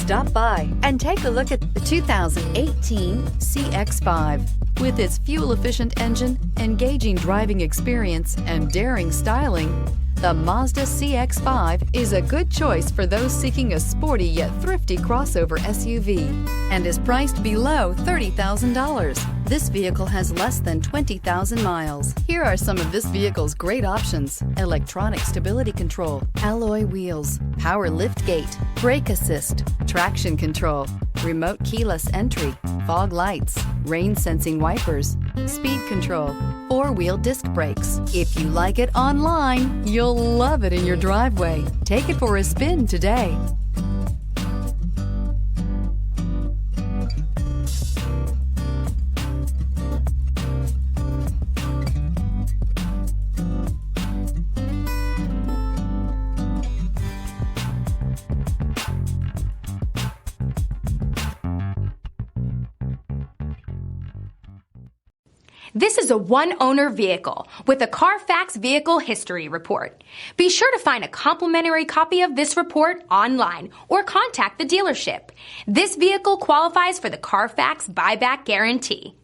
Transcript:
Stop by and take a look at the 2018 CX-5. With its fuel-efficient engine, engaging driving experience, and daring styling, the Mazda CX-5 is a good choice for those seeking a sporty yet thrifty crossover SUV and is priced below $30,000. This vehicle has less than 20,000 miles. Here are some of this vehicle's great options: electronic stability control, alloy wheels, power liftgate, brake assist, traction control, remote keyless entry, fog lights, rain sensing wipers, speed control, four-wheel disc brakes. If you like it online, you'll love it in your driveway. Take it for a spin today. This is a one-owner vehicle with a Carfax Vehicle History Report. Be sure to find a complimentary copy of this report online or contact the dealership. This vehicle qualifies for the Carfax Buyback Guarantee.